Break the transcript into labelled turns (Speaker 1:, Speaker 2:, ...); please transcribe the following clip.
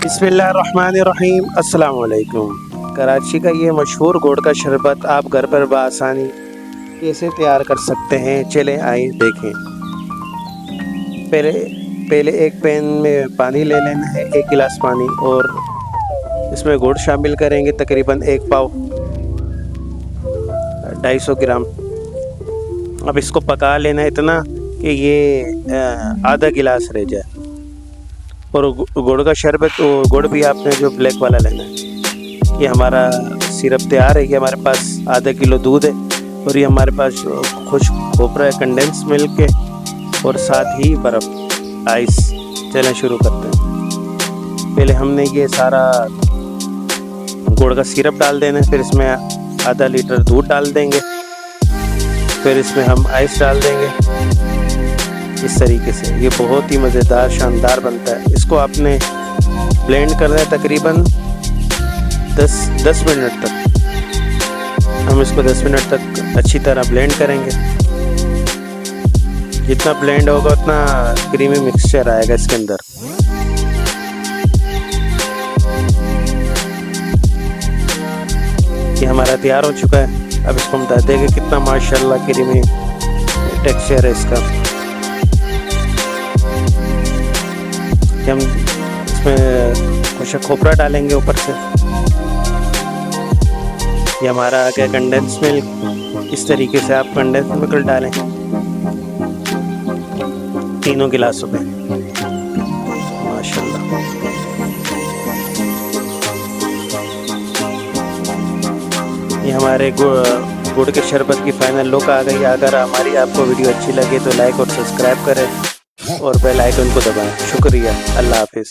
Speaker 1: बिस्मिल्लाहिर्रहमानिर्रहीम। अस्सलाम वालेकुम। कराची का ये मशहूर गुड़ का शरबत आप घर पर बआसानी कैसे तैयार कर सकते हैं, चलें आइए देखें। पहले पहले एक पैन में पानी ले लेना है, 1 गिलास पानी, और इसमें गुड़ शामिल करेंगे तकरीबन 1 पाव 250 ग्राम। अब इसको पका लेना इतना कि ये आधा गिलास रह जाए। और गुड़ का शरबत, गुड़ भी आपने जो ब्लैक वाला लेना है। ये हमारा सिरप तैयार है। ये हमारे पास आधा किलो दूध है, और ये हमारे पास खुश्क खोपरा है, कंडेंस मिल्क है, और साथ ही बर्फ़ आइस। चलें शुरू करते हैं। पहले हमने ये सारा गुड़ का सिरप डाल देना है, फिर इसमें आधा लीटर दूध डाल देंगे, फिर इसमें हम आइस डाल देंगे। इस तरीके से ये बहुत ही मज़ेदार शानदार बनता है। इसको आपने ब्लेंड करना है तकरीबन 10 मिनट तक। हम इसको 10 मिनट तक अच्छी तरह ब्लेंड करेंगे। जितना ब्लेंड होगा उतना क्रीमी मिक्सचर आएगा इसके अंदर। ये हमारा तैयार हो चुका है। अब इसको हम बता देंगे कितना माशाल्लाह क्रीमी टेक्सचर है इसका। हम इसमें खुश्क खोपरा डालेंगे ऊपर से। ये हमारा आ गया कंडेंस मिल्क। इस तरीके से आप कंडेंस मिल्क डालें तीनों गिलासों में, माशाल्लाह। ये हमारे गुड़ के शरबत की फाइनल लुक आ गई। अगर हमारी आपको वीडियो अच्छी लगे तो लाइक और सब्सक्राइब करें और बेल आइकन को दबाएं। शुक्रिया। अल्लाह हाफिज़।